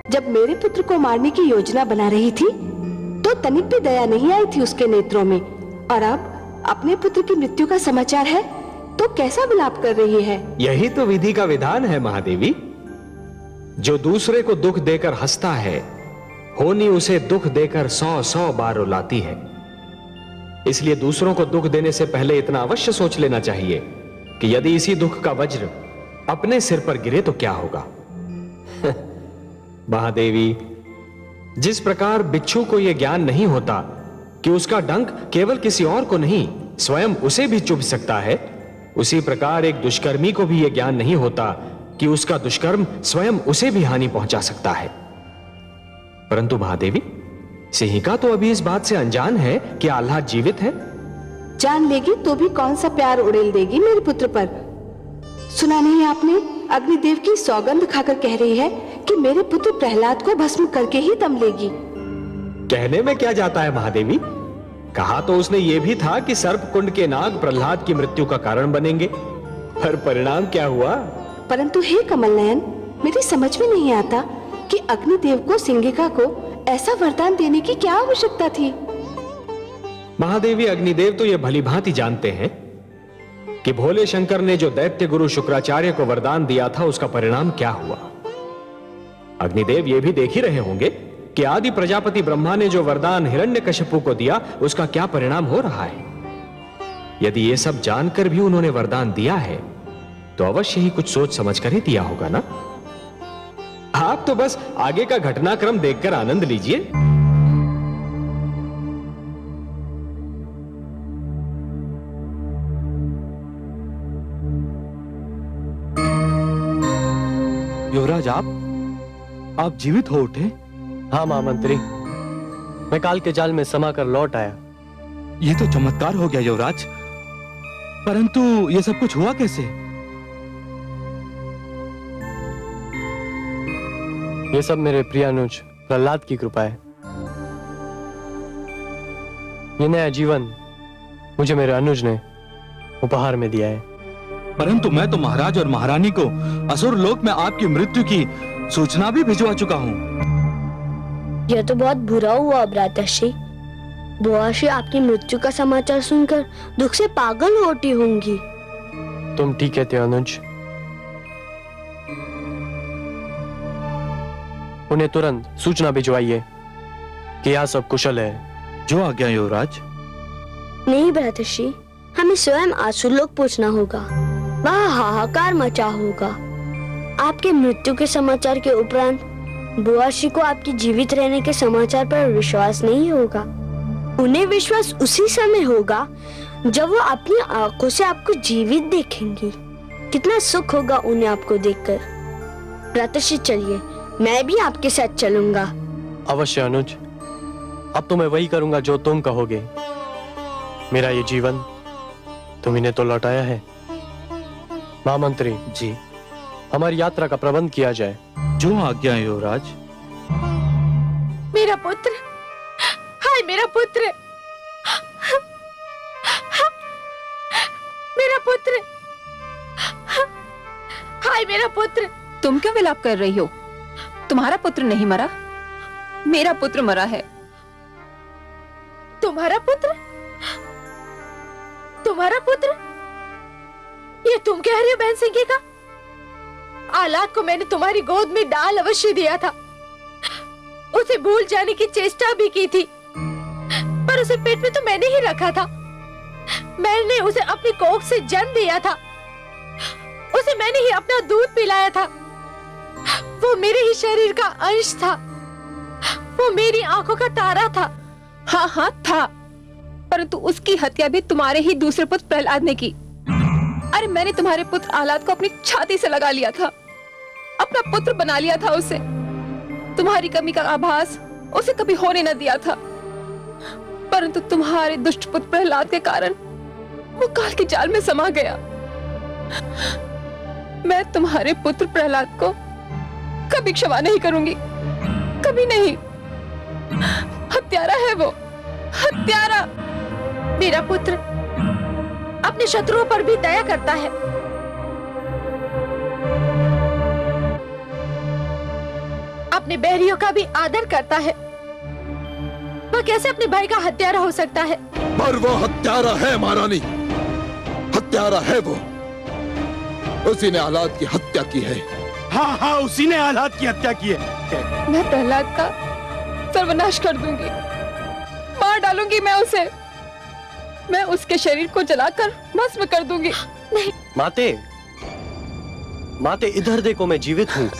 जब मेरे पुत्र को मारने की योजना बना रही थी तो तनिक भी दया नहीं आई थी उसके नेत्रों में, और अब अपने पुत्र की मृत्यु का समाचार है तो कैसा विलाप कर रही है। यही तो विधि का विधान है महादेवी। जो दूसरे को दुख देकर हंसता है, होनी उसे दुख देकर 100 बार रुलाती है। इसलिए दूसरों को दुख देने से पहले इतना अवश्य सोच लेना चाहिए कि यदि इसी दुख का वज्र अपने सिर पर गिरे तो क्या होगा। महादेवी, जिस प्रकार बिच्छू को यह ज्ञान नहीं होता कि उसका डंक केवल किसी और को नहीं स्वयं उसे भी चुभ सकता है, उसी प्रकार एक दुष्कर्मी को भी यह ज्ञान नहीं होता कि उसका दुष्कर्म स्वयं उसे भी हानि पहुंचा सकता है। परंतु महादेवी, सिंहिका तो अभी इस बात से अनजान है कि आह्लाद जीवित है। जान लेगी तो भी कौन सा प्यार उड़ेल देगी मेरे पुत्र पर। सुना नहीं आपने, अग्निदेव की सौगंध खाकर कह रही है कि मेरे पुत्र प्रहलाद को भस्म करके ही दम लेगी। कहने में क्या जाता है महादेवी, कहा तो उसने ये भी था कि सर्प कुंड के नाग प्रहलाद की मृत्यु का कारण बनेंगे, पर परिणाम क्या हुआ। परंतु हे कमल नयन, मेरी समझ में नहीं आता कि अग्निदेव को सिंहिका को ऐसा वरदान देने की क्या आवश्यकता थी। महादेवी, अग्निदेव तो ये भली भांति जानते हैं कि भोले शंकर ने जो दैत्य गुरु शुक्राचार्य को वरदान दिया था उसका परिणाम क्या हुआ। अग्निदेव ये भी देख ही रहे होंगे कि आदि प्रजापति ब्रह्मा ने जो वरदान हिरण्यकशिपु को दिया उसका क्या परिणाम हो रहा है। यदि ये सब जानकर भी उन्होंने वरदान दिया है तो अवश्य ही कुछ सोच समझ कर ही दिया होगा ना। आप तो बस आगे का घटनाक्रम देखकर आनंद लीजिए। युवराज, आप जीवित हो उठे? हाँ महामंत्री, मैं काल के जाल में समा कर लौट आया। ये तो चमत्कार हो गया युवराज, परंतु ये सब कुछ हुआ कैसे? ये सब मेरे प्रियानुज प्रहलाद की कृपा है। ये नया जीवन मुझे मेरे अनुज ने उपहार में दिया है। परंतु मैं तो महाराज और महारानी को असुर लोक में आपकी मृत्यु की सूचना भी भिजवा चुका हूँ। यह तो बहुत बुरा हुआ भ्राताश्री। बुआश्री आपकी मृत्यु का समाचार सुनकर दुख से पागल होती होंगी। तुम ठीक कहते हो अनुज। उन्हें तुरंत सूचना भिजवाइए कि यह सब कुशल है। जो आज्ञा युवराज। नहीं भ्राताश्री, हमें स्वयं आसुरलोक पहुंचना होगा। वहाँ हाहाकार मचा होगा। आपके मृत्यु के समाचार के उपरांत बुआश्री को आपके जीवित रहने के समाचार पर विश्वास नहीं होगा। उन्हें विश्वास उसी समय होगा जब वो अपनी आंखों से आपको जीवित देखेंगी। कितना सुख होगा उन्हें आपको देखकर। भ्राताश्री चलिए, मैं भी आपके साथ चलूंगा। अवश्य अनुज, अब तो मैं वही करूंगा जो तुम कहोगे। मेरा ये जीवन तुम इन्हें तो लौटाया है। महामंत्री जी, हमारी यात्रा का प्रबंध किया जाए। जो आज्ञा युवराज। मेरा पुत्र, हाय मेरा पुत्र, मेरा पुत्र, हाय मेरा पुत्र। तुम क्यों विलाप कर रही हो? तुम्हारा पुत्र नहीं मरा, मेरा पुत्र मरा है। तुम्हारा पुत्र? तुम्हारा पुत्र? ये तुम कह रहे हो बहन सिंहिका? आह्लाद को मैंने तुम्हारी गोद में डाल अवश्य दिया था। उसे भूल जाने की चेष्टा भी की थी, पर उसे पेट में तो मैंने ही रखा था। मैंने उसे अपनी कोख से जन्म दिया था। उसे मैंने ही अपना दूध पिलाया था। वो मेरे ही शरीर का अंश था। वो मेरी आंखों का तारा था। हाँ हाँ था, परंतु उसकी हत्या भी तुम्हारे ही दूसरे पुत्र प्रहलाद ने की। अरे मैंने तुम्हारे पुत्र आह्लाद को अपनी छाती से लगा लिया था, अपना पुत्र बना लिया था उसे। तुम्हारी कमी का आभास उसे कभी होने न दिया था, परंतु तुम्हारे दुष्ट पुत्र प्रहलाद के कारण वो काल के जाल में समा गया। मैं तुम्हारे पुत्र प्रहलाद को कभी क्षमा नहीं करूंगी, कभी नहीं। हत्यारा है वो, हत्यारा। मेरा पुत्र अपने शत्रुओं पर भी दया करता है। अपने बैरियों का भी आदर करता है, वह कैसे अपने भाई का हत्यारा हो सकता है? पर वो हत्यारा है महारानी, हत्यारा है वो। उसी ने आलाद की हत्या की है। हाँ हाँ, उसी ने आलाद की हत्या की है। मैं प्रहलाद का सर्वनाश कर दूंगी, मार डालूंगी मैं उसे। मैं उसके शरीर को जलाकर भस्म कर दूंगी। नहीं माते, माते इधर देखो, मैं जीवित हूँ।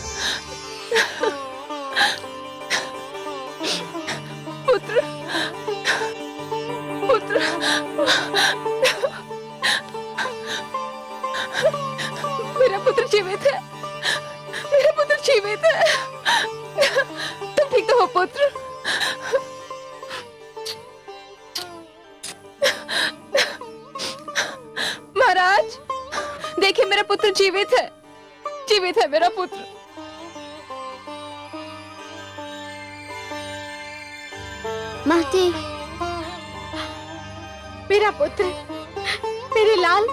पुत्र, पुत्र, मेरा पुत्र जीवित है, मेरा पुत्र जीवित है। तुम ठीक तो हो पुत्र? महाराज देखिए, मेरा पुत्र जीवित है, जीवित है मेरा पुत्र। माते, मेरा पुत्र, मेरे लाल।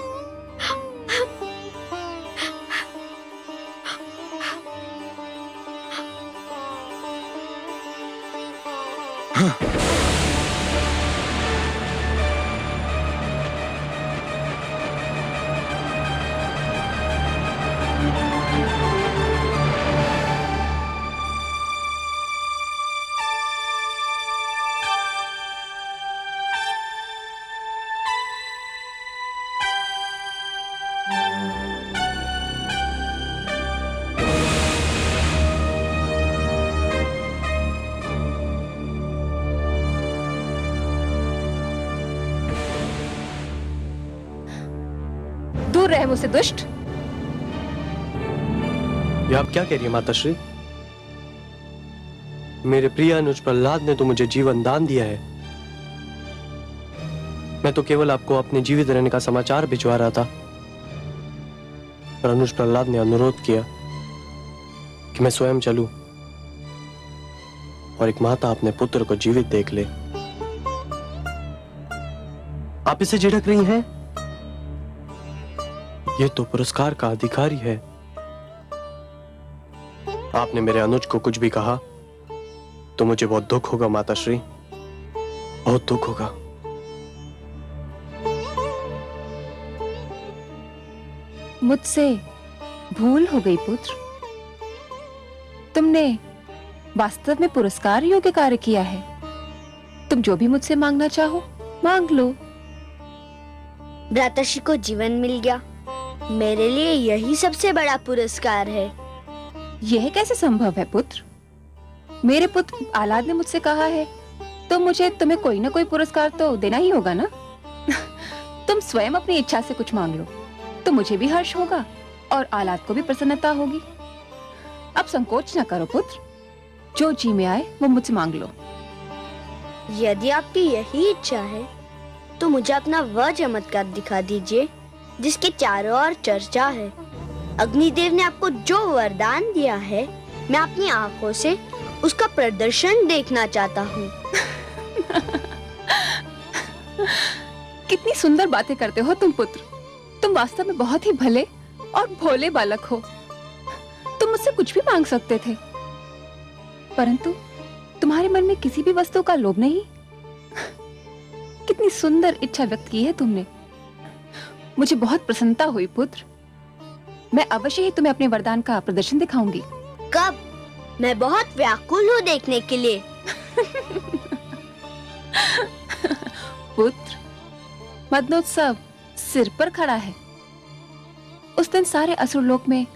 दूर रहे मुझसे दुष्ट। ये आप क्या कह रही है माताश्री? मेरे प्रिय अनुज प्रहलाद ने तो मुझे जीवन दान दिया है। मैं तो केवल आपको अपने जीवित रहने का समाचार भिजवा रहा था, पर अनुज प्रहलाद ने अनुरोध किया कि मैं स्वयं चलूं और एक माता अपने पुत्र को जीवित देख ले। आप इसे झिड़क रही हैं? ये तो पुरस्कार का अधिकारी है। आपने मेरे अनुज को कुछ भी कहा तो मुझे बहुत दुख होगा माताश्री, बहुत दुख होगा। मुझसे भूल हो गई पुत्र। तुमने वास्तव में पुरस्कार योग्य कार्य किया है। तुम जो भी मुझसे मांगना चाहो मांग लो। भ्राताश्री को जीवन मिल गया, मेरे लिए यही सबसे बड़ा पुरस्कार है। यह कैसे संभव है पुत्र? मेरे पुत्र आलाद ने मुझसे कहा है तो मुझे तुम्हें कोई ना कोई पुरस्कार तो देना ही होगा ना। तुम स्वयं अपनी इच्छा से कुछ मांग लो तो मुझे भी हर्ष होगा और आलाद को भी प्रसन्नता होगी। अब संकोच न करो पुत्र, जो जी में आए वो मुझसे मांग लो। यदि आपकी यही इच्छा है तो मुझे अपना वह चमत्कार दिखा दीजिए जिसके चारों ओर चर्चा है। अग्निदेव ने आपको जो वरदान दिया है, मैं अपनी आंखों से उसका प्रदर्शन देखना चाहता हूँ। कितनी सुंदर बातें करते हो तुम पुत्र। तुम वास्तव में बहुत ही भले और भोले बालक हो। तुम मुझसे कुछ भी मांग सकते थे, परंतु तुम्हारे मन में किसी भी वस्तु का लोभ नहीं। कितनी सुंदर इच्छा व्यक्त की है तुमने। मुझे बहुत प्रसन्नता हुई पुत्र। मैं अवश्य ही तुम्हें अपने वरदान का प्रदर्शन दिखाऊंगी। कब? मैं बहुत व्याकुल हूँ देखने के लिए। पुत्र, मदनोत्सव सिर पर खड़ा है। उस दिन सारे असुरलोक में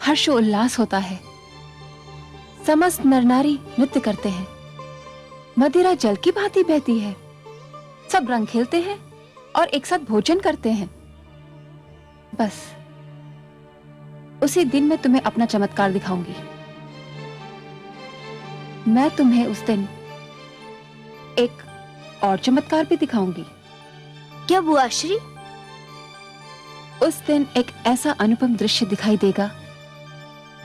हर्षोल्लास होता है। समस्त नर नारी नृत्य करते हैं, मदिरा जल की भांति बहती है, सब रंग खेलते हैं और एक साथ भोजन करते हैं। बस उसी दिन मैं तुम्हें अपना चमत्कार दिखाऊंगी। मैं तुम्हें उस दिन एक और चमत्कार भी दिखाऊंगी। क्या बुआ श्री? उस दिन एक ऐसा अनुपम दृश्य दिखाई देगा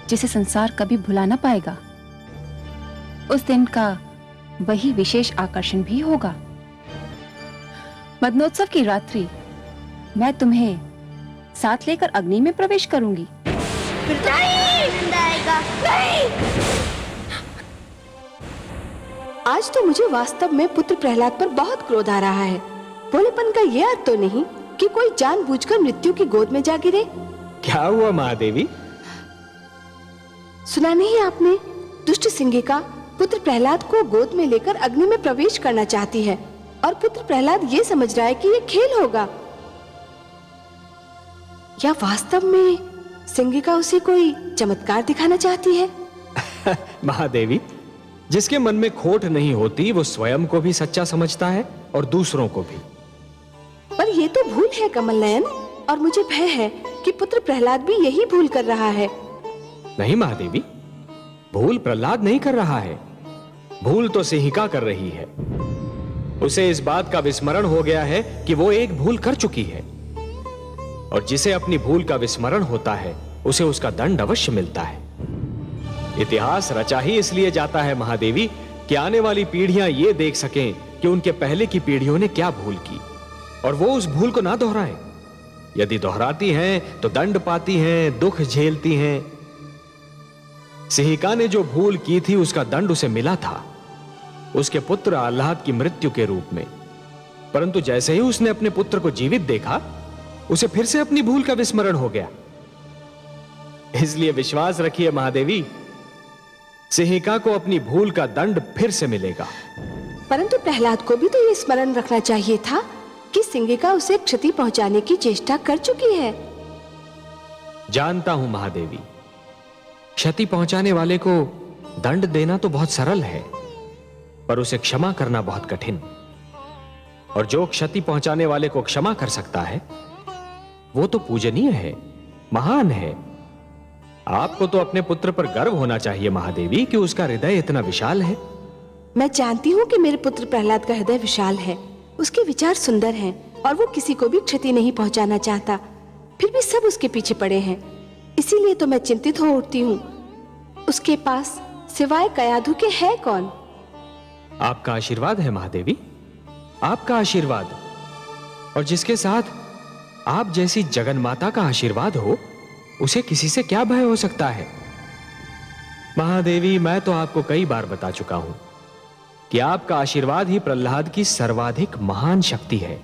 जिसे संसार कभी भुला ना पाएगा। उस दिन का वही विशेष आकर्षण भी होगा। मदनोत्सव की रात्रि मैं तुम्हें साथ लेकर अग्नि में प्रवेश करूंगी। फिर तो आनंद आएगा। नहीं, आज तो मुझे वास्तव में पुत्र प्रहलाद पर बहुत क्रोध आ रहा है। भोलेपन का यह अर्थ तो नहीं कि कोई जानबूझकर मृत्यु की गोद में जा गिरे। क्या हुआ महादेवी? सुना नहीं आपने? दुष्ट सिंहिका पुत्र प्रहलाद को गोद में लेकर अग्नि में प्रवेश करना चाहती है और पुत्र प्रहलाद ये समझ रहा है कि ये खेल होगा। या वास्तव में सिंहिका उसे कोई चमत्कार दिखाना चाहती है? महादेवी, जिसके मन में खोट नहीं होती वो स्वयं को भी सच्चा समझता है और दूसरों को भी। पर ये तो भूल है कमल नयन, और मुझे भय है कि पुत्र प्रहलाद भी यही भूल कर रहा है। नहीं महादेवी, भूल प्रहलाद नहीं कर रहा है, भूल तो सिंहिका कर रही है। उसे इस बात का विस्मरण हो गया है कि वो एक भूल कर चुकी है, और जिसे अपनी भूल का विस्मरण होता है उसे उसका दंड अवश्य मिलता है। इतिहास रचा ही इसलिए जाता है महादेवी कि आने वाली पीढ़ियां ये देख सकें कि उनके पहले की पीढ़ियों ने क्या भूल की और वो उस भूल को ना दोहराएं। यदि दोहराती हैं तो दंड पाती हैं, दुख झेलती हैं। सिंहिका ने जो भूल की थी उसका दंड उसे मिला था, उसके पुत्र आह्लाद की मृत्यु के रूप में। परंतु जैसे ही उसने अपने पुत्र को जीवित देखा, उसे फिर से अपनी भूल का विस्मरण हो गया। इसलिए विश्वास रखिए महादेवी, सिंहिका को अपनी भूल का दंड फिर से मिलेगा। परंतु प्रहलाद को भी तो ये स्मरण रखना चाहिए था कि सिंहिका उसे क्षति पहुंचाने की चेष्टा कर चुकी है। जानता हूं महादेवी, क्षति पहुंचाने वाले को दंड देना तो बहुत सरल है, पर उसे क्षमा करना बहुत कठिन। और जो क्षति पहुंचाने वाले को क्षमा कर सकता है वो तो पूजनीय है, महान है। आपको तो अपने पुत्र पर गर्व होना चाहिए महादेवी कि उसका हृदय इतना विशाल है। मैं जानती हूँ कि मेरे पुत्र प्रहलाद का हृदय विशाल है, उसके विचार सुंदर हैं और वो किसी को भी क्षति नहीं पहुंचाना चाहता। फिर भी सब उसके पीछे पड़े हैं, इसीलिए तो मैं चिंतित हो उठती हूँ। उसके पास सिवाय कयाधु के है कौन? आपका आशीर्वाद है महादेवी, आपका आशीर्वाद। और जिसके साथ आप जैसी जगन माता का आशीर्वाद हो, उसे किसी से क्या भय हो सकता है? महादेवी, मैं तो आपको कई बार बता चुका हूं कि आपका आशीर्वाद ही प्रहलाद की सर्वाधिक महान शक्ति है।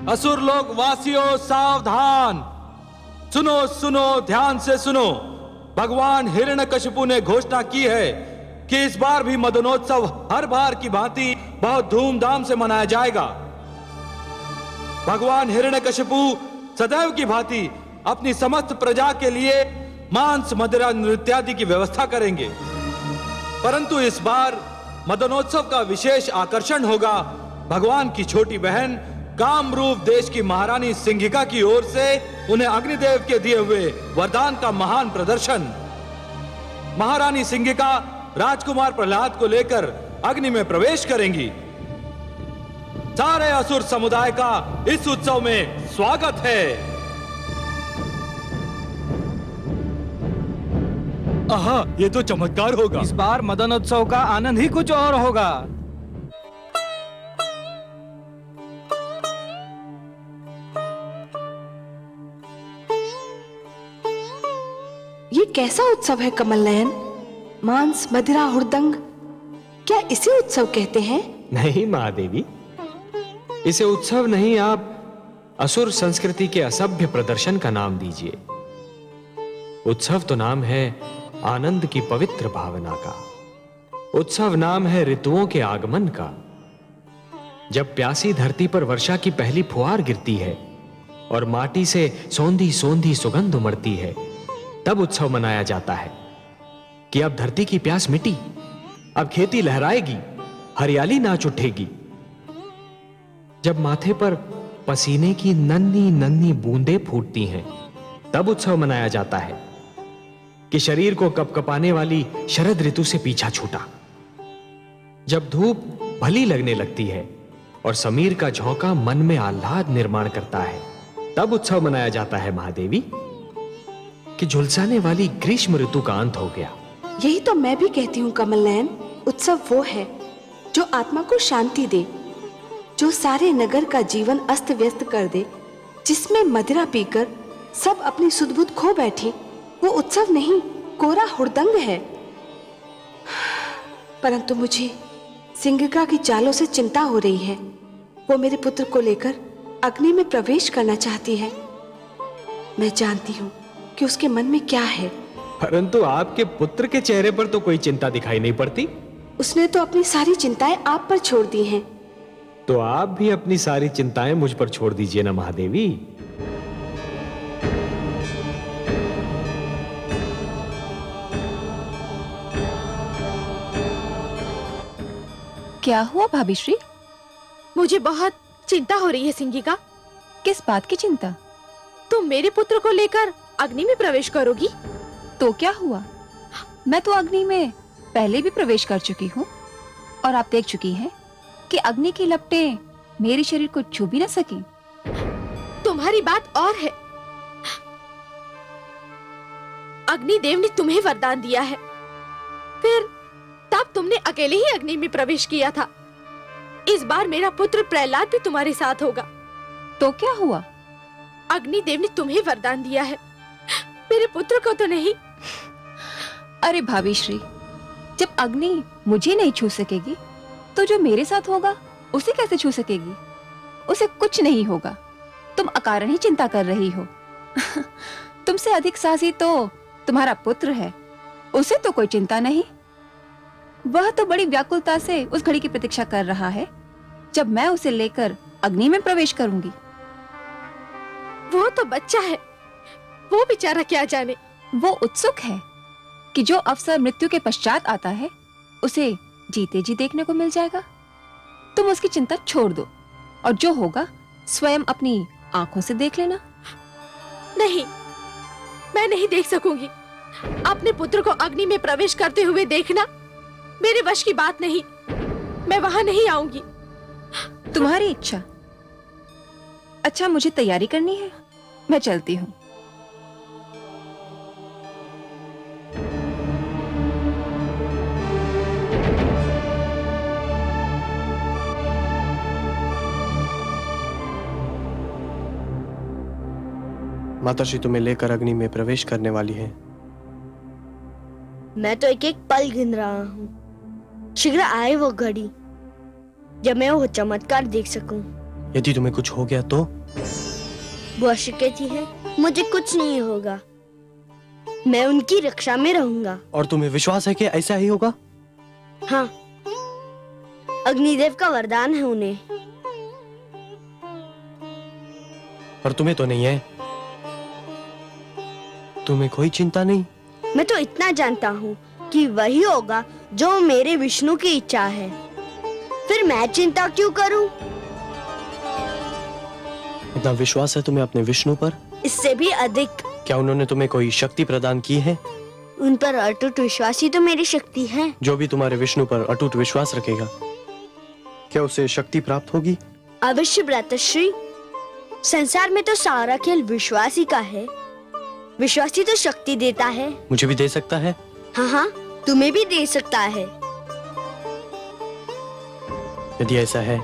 असुर लोक वासियों सावधान, सुनो सुनो, ध्यान से सुनो। भगवान हिरण्यकशिपु ने घोषणा की है कि इस बार भी मदनोत्सव हर बार की भांति बहुत धूमधाम से मनाया जाएगा। भगवान हिरण्यकशिपु सदैव की भांति अपनी समस्त प्रजा के लिए मांस, मदिरा, नृत्यादि की व्यवस्था करेंगे। परंतु इस बार मदनोत्सव का विशेष आकर्षण होगा भगवान की छोटी बहन कामरूप देश की महारानी सिंहिका की ओर से उन्हें अग्निदेव के दिए हुए वरदान का महान प्रदर्शन। महारानी सिंहिका राजकुमार प्रहलाद को लेकर अग्नि में प्रवेश करेंगी। सारे असुर समुदाय का इस उत्सव में स्वागत है। आहा, ये तो चमत्कार होगा। इस बार मदनोत्सव का आनंद ही कुछ और होगा। ये कैसा उत्सव है कमल नयन? मांस, मदिरा, हुड़दंग, क्या इसे उत्सव कहते हैं? नहीं महादेवी, इसे उत्सव नहीं, आप असुर संस्कृति के असभ्य प्रदर्शन का नाम दीजिए। उत्सव तो नाम है आनंद की पवित्र भावना का। उत्सव नाम है ऋतुओं के आगमन का। जब प्यासी धरती पर वर्षा की पहली फुहार गिरती है और माटी से सौंधी सौंधी सुगंध उमड़ती है, तब उत्सव मनाया जाता है कि अब धरती की प्यास मिटी, अब खेती लहराएगी, हरियाली नाच उठेगी। जब माथे पर पसीने की नन्ही नन्ही बूंदें फूटती हैं, तब उत्सव मनाया जाता है कि शरीर को कपकपाने वाली शरद ऋतु से पीछा छूटा। जब धूप भली लगने लगती है और समीर का झोंका मन में आह्लाद निर्माण करता है, तब उत्सव मनाया जाता है महादेवी कि झुलसाने वाली ग्रीष्म ऋतु का अंत हो गया। यही तो मैं भी कहती हूँ कमल नयन उत्सव वो है जो आत्मा को शांति दे, जो सारे नगर का जीवन अस्त व्यस्त कर दे, जिसमें मदिरा पीकर सब अपनी सुध बुध खो बैठे। वो उत्सव नहीं, कोरा हुड़दंग है। परंतु मुझे सिंगिका की चालों से चिंता हो रही है। वो मेरे पुत्र को लेकर अग्नि में प्रवेश करना चाहती है। मैं जानती हूँ कि उसके मन में क्या है। परंतु आपके पुत्र के चेहरे पर तो कोई चिंता दिखाई नहीं पड़ती। उसने तो अपनी सारी चिंताएं आप पर छोड़ दी हैं। तो आप भी अपनी सारी चिंताएं मुझ पर छोड़ दीजिए ना महादेवी। क्या हुआ भाभी श्री? मुझे बहुत चिंता हो रही है सिंगिका। किस बात की चिंता? तुम मेरे पुत्र को लेकर अग्नि में प्रवेश करोगी? तो क्या हुआ? मैं तो अग्नि में पहले भी प्रवेश कर चुकी हूँ और आप देख चुकी हैं कि अग्नि की लपटें मेरे शरीर को छू भी न सकी। तुम्हारी बात और है। अग्निदेव ने तुम्हें वरदान दिया है, फिर तब तुमने अकेले ही अग्नि में प्रवेश किया था। इस बार मेरा पुत्र प्रहलाद भी तुम्हारे साथ होगा। तो क्या हुआ? अग्निदेव ने तुम्हें वरदान दिया है, मेरे पुत्र को तो नहीं। अरे भाभी श्री, जब अग्नि मुझे नहीं छू सकेगी तो जो मेरे साथ होगा उसे कैसे छू सकेगी? उसे कुछ नहीं होगा। तुम अकारण ही चिंता कर रही हो। तुमसे अधिक साहसी तो तुम्हारा पुत्र है, उसे तो कोई चिंता नहीं। वह तो बड़ी व्याकुलता से उस घड़ी की प्रतीक्षा कर रहा है जब मैं उसे लेकर अग्नि में प्रवेश करूंगी। वो तो बच्चा है, वो बेचारा क्या जाने। वो उत्सुक है कि जो अवसर मृत्यु के पश्चात आता है उसे जीते जी देखने को मिल जाएगा। तुम उसकी चिंता छोड़ दो और जो होगा स्वयं अपनी आंखों से देख लेना। नहीं, मैं नहीं देख सकूंगी। अपने पुत्र को अग्नि में प्रवेश करते हुए देखना मेरे वश की बात नहीं। मैं वहां नहीं आऊंगी। तुम्हारी इच्छा। अच्छा, मुझे तैयारी करनी है, मैं चलती हूँ। माताश्री तुम्हें लेकर अग्नि में प्रवेश करने वाली है। मैं तो एक एक पल गिन रहा हूँ। शीघ्र आए वो घड़ी जब मैं वो चमत्कार देख सकूं। यदि तुम्हें कुछ हो गया तो? बुआ श्री कहती है मुझे कुछ नहीं होगा, मैं उनकी रक्षा में रहूंगा। और तुम्हें विश्वास है कि ऐसा ही होगा? हाँ, अग्निदेव का वरदान है उन्हें। पर तुम्हें तो नहीं है। तुम्हें कोई चिंता नहीं? मैं तो इतना जानता हूँ कि वही होगा जो मेरे विष्णु की इच्छा है, फिर मैं चिंता क्यों करूं? इतना विश्वास है तुम्हें अपने विष्णु पर? इससे भी अधिक। क्या उन्होंने तुम्हें कोई शक्ति प्रदान की है? उन पर अटूट विश्वास ही तो मेरी शक्ति है। जो भी तुम्हारे विष्णु पर अटूट विश्वास रखेगा, क्या उसे शक्ति प्राप्त होगी? अवश्य भ्रातृश्री, संसार में तो सारा खेल विश्वास ही का है। विश्वास ही तो शक्ति देता है। मुझे भी दे सकता है? हाँ हाँ, तुम्हें भी दे सकता है। यदि ऐसा है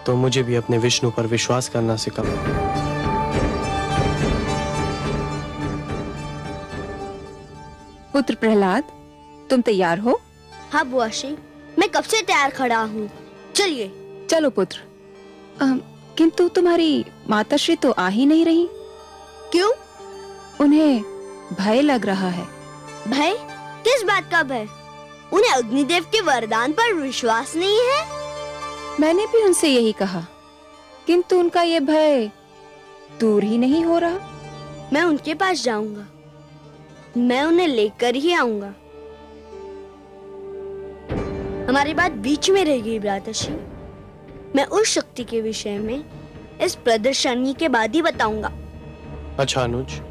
तो मुझे भी अपने विष्णु पर विश्वास करना सिखाओ। पुत्र प्रहलाद, तुम तैयार हो? हाँ बुआ श्री, मैं कब से तैयार खड़ा हूँ। चलिए। चलो पुत्र। किंतु तुम्हारी माताश्री तो आ ही नहीं रही। क्यों? उन्हें भय लग रहा है। भय? किस बात का भय? उन्हें अग्निदेव के वरदान पर विश्वास नहीं है? मैंने भी उनसे यही कहा, किंतु उनका ये भय दूर ही नहीं हो रहा। मैं उनके पास जाऊंगा, मैं उन्हें लेकर ही आऊंगा। हमारी बात बीच में रह गई भ्रातृश्री। मैं उस शक्ति के विषय में इस प्रदर्शनी के बाद ही बताऊंगा। अच्छा अनुज,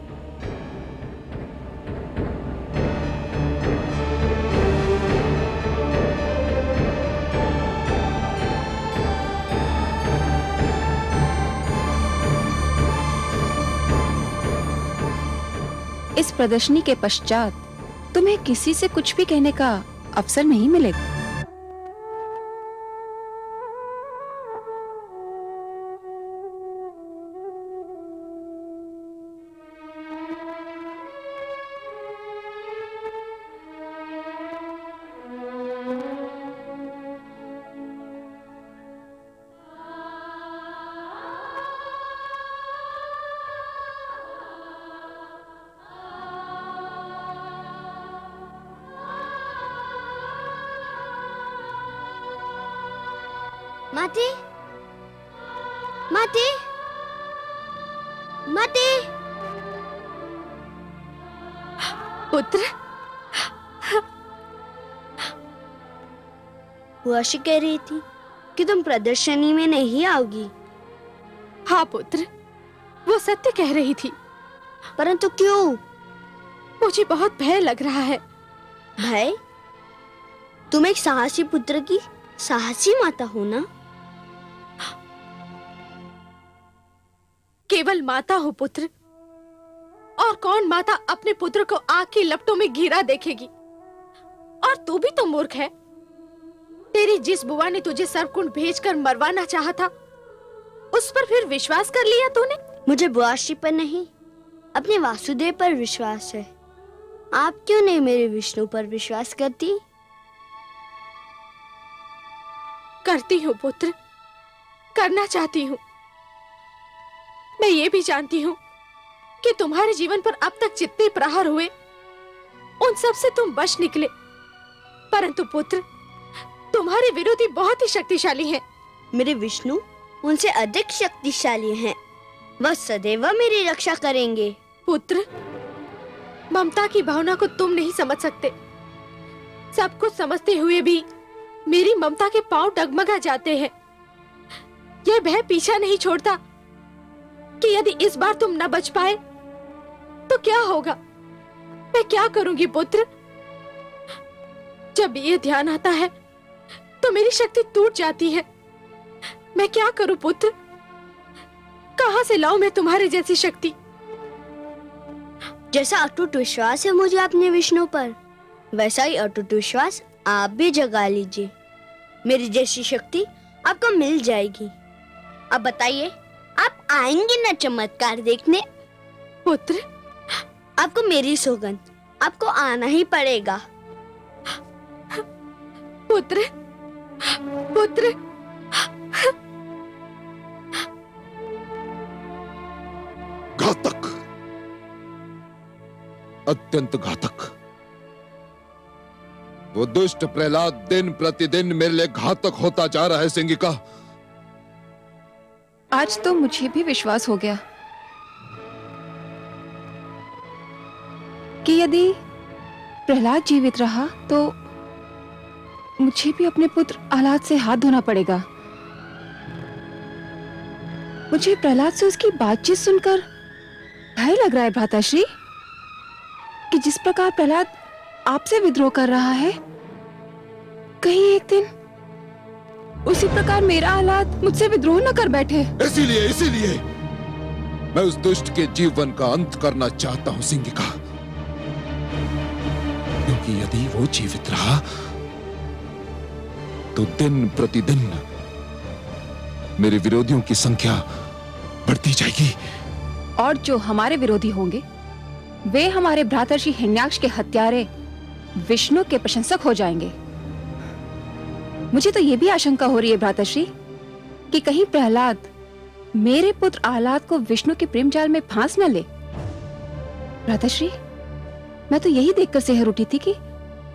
इस प्रदर्शनी के पश्चात तुम्हें किसी से कुछ भी कहने का अवसर नहीं मिलेगा। माते, माते, माते। पुत्र, बुआशी कह रही थी कि तुम प्रदर्शनी में नहीं आओगी। हाँ पुत्र, वो सत्य कह रही थी। परंतु क्यों? मुझे बहुत भय लग रहा है। भय? तुम एक साहसी पुत्र की साहसी माता हो ना? केवल माता हो पुत्र, और कौन माता अपने पुत्र को आग की लपटों में घिरा देखेगी? और तू भी तो मूर्ख है। तेरी जिस बुआ ने तुझे सर्पकुंड भेजकर मरवाना चाहा था, उस पर फिर विश्वास कर लिया तूने? मुझे बुआशी पर नहीं, अपने वासुदेव पर विश्वास है। आप क्यों नहीं मेरे विष्णु पर विश्वास करती? करती हूँ पुत्र, करना चाहती हूँ। मैं ये भी जानती हूँ कि तुम्हारे जीवन पर अब तक जितने प्रहार हुए, उन सब से तुम बच निकले। परंतु पुत्र, तुम्हारे विरोधी बहुत ही शक्तिशाली हैं। मेरे विष्णु उनसे अधिक शक्तिशाली हैं। वह सदैव मेरी रक्षा करेंगे। पुत्र, ममता की भावना को तुम नहीं समझ सकते। सब कुछ समझते हुए भी मेरी ममता के पांव डगमगा जाते हैं। यह भय पीछा नहीं छोड़ता कि यदि इस बार तुम न बच पाए तो क्या होगा। मैं क्या करूंगी पुत्र? जब ये ध्यान आता है तो मेरी शक्ति टूट जाती है। मैं क्या करूं पुत्र? कहां से लाऊं मैं तुम्हारे जैसी शक्ति? जैसा अटूट विश्वास है मुझे अपने विष्णु पर, वैसा ही अटूट विश्वास आप भी जगा लीजिए। मेरी जैसी शक्ति आपको मिल जाएगी। अब बताइए, आप आएंगे ना चमत्कार देखने? पुत्र, आपको मेरी सौगंध, आपको आना ही पड़ेगा। पुत्र, पुत्र। घातक, अत्यंत घातक। वो दुष्ट प्रहलाद दिन प्रतिदिन मेरे लिए घातक होता जा रहा है सिंगिका। आज तो मुझे भी विश्वास हो गया कि यदि प्रहलाद जीवित रहा तो मुझे भी अपने पुत्र आह्लाद से हाथ धोना पड़ेगा। मुझे प्रहलाद से उसकी बातचीत सुनकर भय लग रहा है भ्राताश्री, कि जिस प्रकार प्रहलाद आपसे विद्रोह कर रहा है, कहीं एक दिन उसी प्रकार मेरा आह्लाद मुझसे विद्रोह न कर बैठे। इसीलिए मैं उस दुष्ट के जीवन का अंत करना चाहता हूं सिंगिका, क्योंकि यदि वो जीवित रहा तो दिन प्रतिदिन मेरे विरोधियों की संख्या बढ़ती जाएगी। और जो हमारे विरोधी होंगे वे हमारे भ्रातर्षि हिरण्याक्ष के हत्यारे विष्णु के प्रशंसक हो जाएंगे। मुझे तो ये भी आशंका हो रही है भ्रातर्षि कि कहीं प्रहलाद मेरे पुत्र आह्लाद को विष्णु के प्रेम जाल में फांस न ले। भ्रातर्षि, मैं तो यही देखकर सेहर उठी थी कि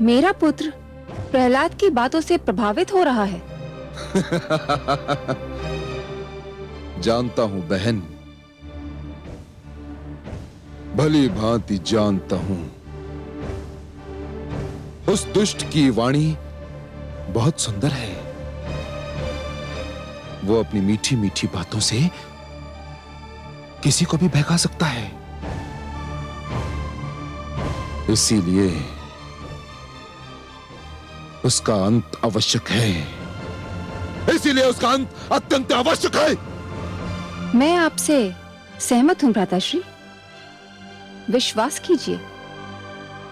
मेरा पुत्र प्रहलाद की बातों से प्रभावित हो रहा है। जानता हूं बहन, भली भांति जानता हूं। उस दुष्ट की वाणी बहुत सुंदर है। वो अपनी मीठी मीठी बातों से किसी को भी बहका सकता है। इसीलिए उसका अंत आवश्यक है। इसीलिए उसका अंत अत्यंत आवश्यक है। मैं आपसे सहमत हूं भ्राताश्री। विश्वास कीजिए,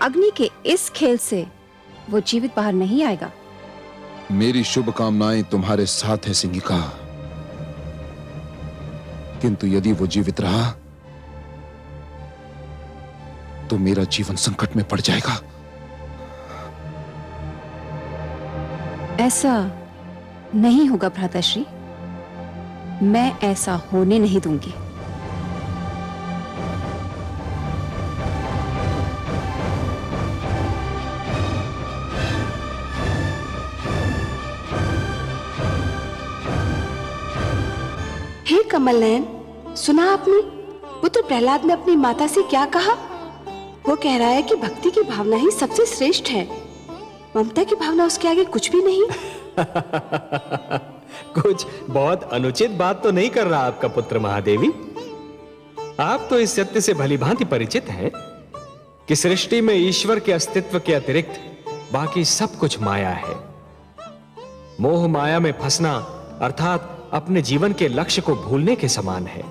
अग्नि के इस खेल से वो जीवित बाहर नहीं आएगा। मेरी शुभकामनाएं तुम्हारे साथ है सिंगिका, किंतु यदि वो जीवित रहा तो मेरा जीवन संकट में पड़ जाएगा। ऐसा नहीं होगा भ्राताश्री, मैं ऐसा होने नहीं दूंगी। हे कमल नयन, सुना आपने? पुत्र प्रहलाद ने अपनी माता से क्या कहा? वो कह रहा है कि भक्ति की भावना ही सबसे श्रेष्ठ है, ममता की भावना उसके आगे कुछ भी नहीं। कुछ बहुत अनुचित बात तो नहीं कर रहा आपका पुत्र महादेवी। आप तो इस सत्य से भलीभांति परिचित हैं कि सृष्टि में ईश्वर के अस्तित्व के अतिरिक्त बाकी सब कुछ माया है। मोह माया में फंसना अर्थात अपने जीवन के लक्ष्य को भूलने के समान है।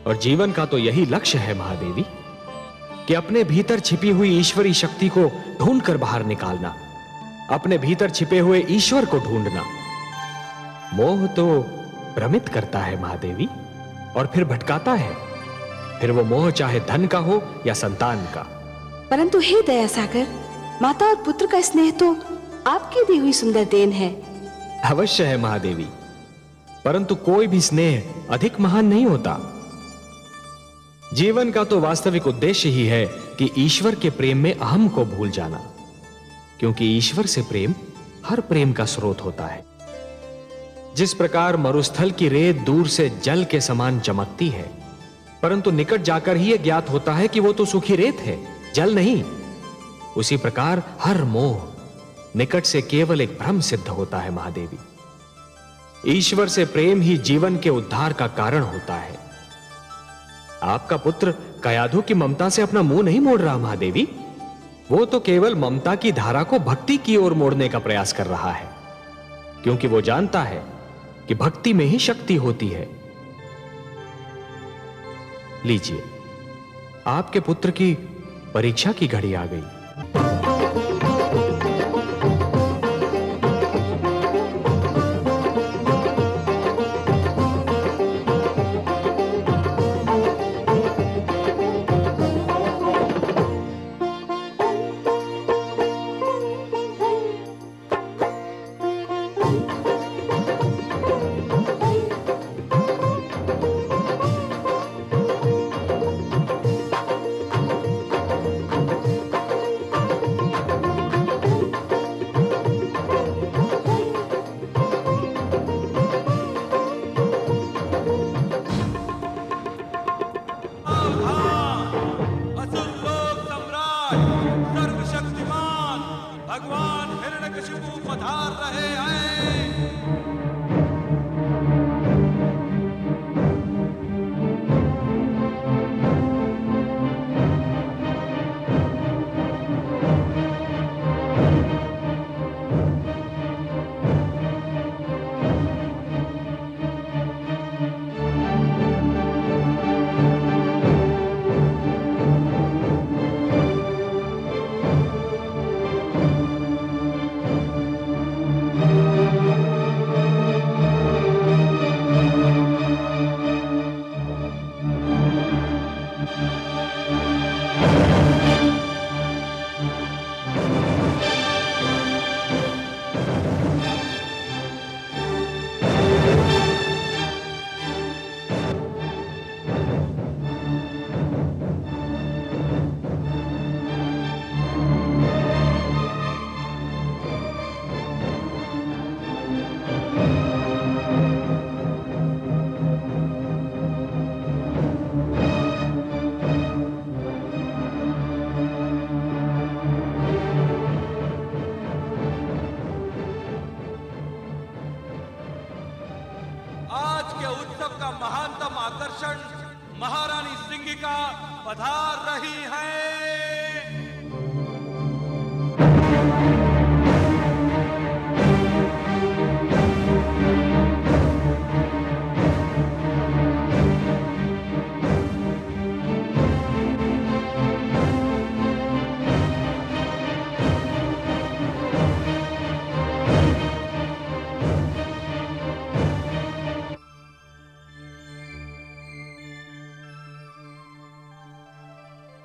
और जीवन का तो यही लक्ष्य है महादेवी कि अपने भीतर छिपी हुई ईश्वरी शक्ति को ढूंढकर बाहर निकालना, अपने भीतर छिपे हुए ईश्वर को ढूंढना। मोह तो भ्रमित करता है महादेवी और फिर भटकाता है, फिर वो मोह चाहे धन का हो या संतान का। परंतु हे दया सागर, माता और पुत्र का स्नेह तो आपकी दी हुई सुंदर देन है। अवश्य है महादेवी, परंतु कोई भी स्नेह अधिक महान नहीं होता। जीवन का तो वास्तविक उद्देश्य ही है कि ईश्वर के प्रेम में अहम को भूल जाना, क्योंकि ईश्वर से प्रेम हर प्रेम का स्रोत होता है। जिस प्रकार मरुस्थल की रेत दूर से जल के समान चमकती है, परंतु निकट जाकर ही यह ज्ञात होता है कि वो तो सूखी रेत है, जल नहीं, उसी प्रकार हर मोह निकट से केवल एक भ्रम सिद्ध होता है महादेवी। ईश्वर से प्रेम ही जीवन के उद्धार का कारण होता है। आपका पुत्र कयाधु की ममता से अपना मुंह नहीं मोड़ रहा महादेवी, वो तो केवल ममता की धारा को भक्ति की ओर मोड़ने का प्रयास कर रहा है, क्योंकि वो जानता है कि भक्ति में ही शक्ति होती है। लीजिए, आपके पुत्र की परीक्षा की घड़ी आ गई।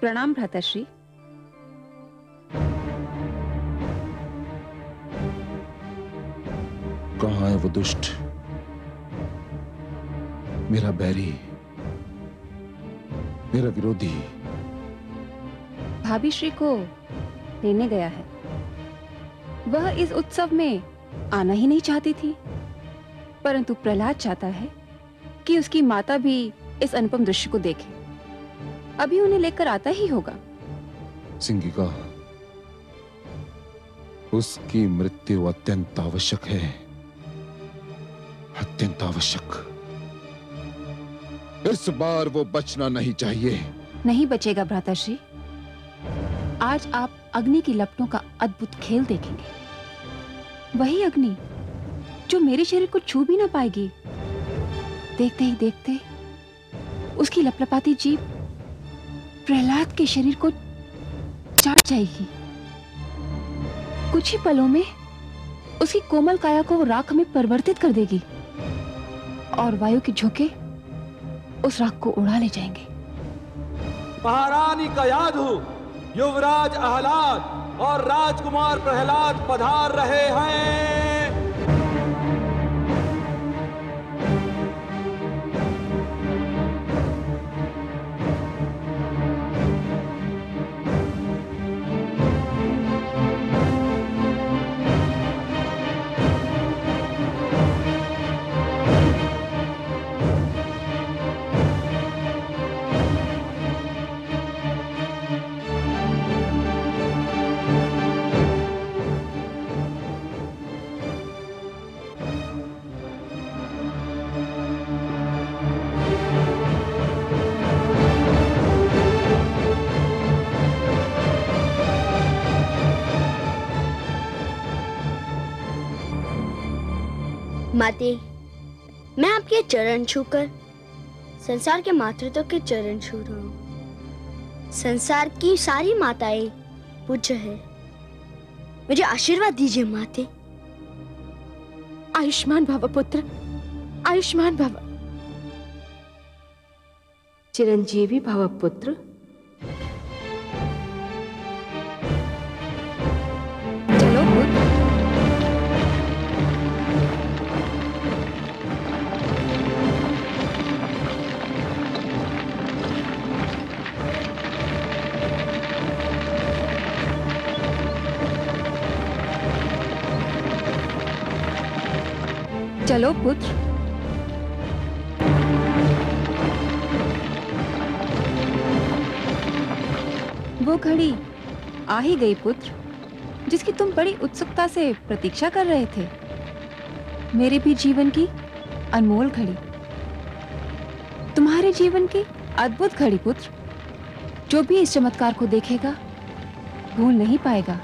प्रणाम भ्राताश्री। कहाँ है वो दुष्ट, मेरा बैरी, मेरा विरोधी? भाभी श्री को लेने गया है। वह इस उत्सव में आना ही नहीं चाहती थी, परंतु प्रहलाद चाहता है कि उसकी माता भी इस अनुपम दृश्य को देखे। अभी उन्हें लेकर आता ही होगा। सिंगिका, उसकी मृत्यु अत्यंत आवश्यक है, अत्यंत आवश्यक। इस बार वो बचना नहीं चाहिए। नहीं बचेगा भ्राताश्री। आज आप अग्नि की लपटों का अद्भुत खेल देखेंगे। वही अग्नि जो मेरे शरीर को छू भी ना पाएगी। देखते ही देखते उसकी लपलपाती जीभ प्रहलाद के शरीर को चाट जाएगी। कुछ ही पलों में उसकी कोमल काया को राख में परिवर्तित कर देगी और वायु के झोंके उस राख को उड़ा ले जाएंगे। महारानी का याद हो, युवराज आह्लाद और राजकुमार प्रहलाद पधार रहे हैं। माते, मैं आपके चरण छूकर संसार के मातृत्व के चरण छू रहा हूँ। संसार की सारी माताएं पूज्य है। मुझे आशीर्वाद दीजिए माते। आयुष्मान भव पुत्र, आयुष्मान भव। चिरंजीवी भव पुत्र। चलो पुत्र। चलो पुत्र। वो घड़ी आ ही गई पुत्र, जिसकी तुम बड़ी उत्सुकता से प्रतीक्षा कर रहे थे। मेरे भी जीवन की अनमोल घड़ी, तुम्हारे जीवन की अद्भुत घड़ी पुत्र। जो भी इस चमत्कार को देखेगा भूल नहीं पाएगा,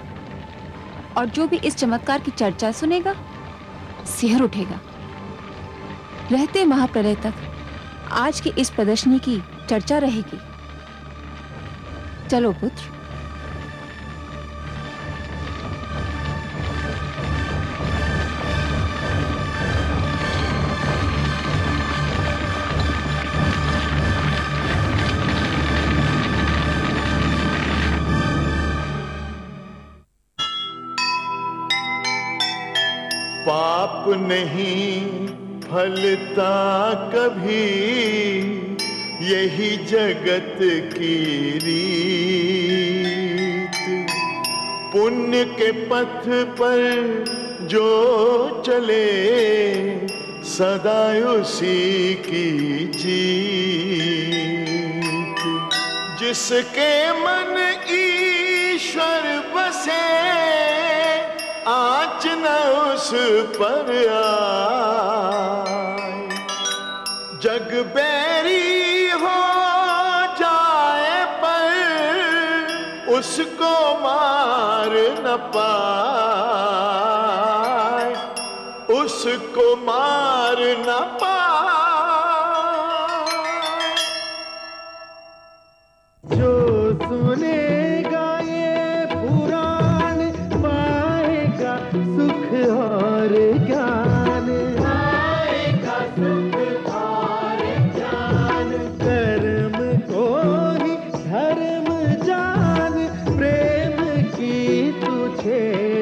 और जो भी इस चमत्कार की चर्चा सुनेगा सिहर उठेगा। रहते महाप्रलय तक आज की इस प्रदर्शनी की चर्चा रहेगी। चलो पुत्र। पाप नहीं फलता कभी, यही जगत की रीत। पुण्य के पथ पर जो चले, सदा उसी की जीत। जिसके मन ईश्वर बसे, आँच न उस पर आए। जग बैरी हो जाए पर उसको मार न पाए, उसको मार न पाए। जो सुनेगा ये पुराण, पाएगा सुख और ज्ञान, पाएगा सुख और ज्ञान। कर्म को ही धर्म खेल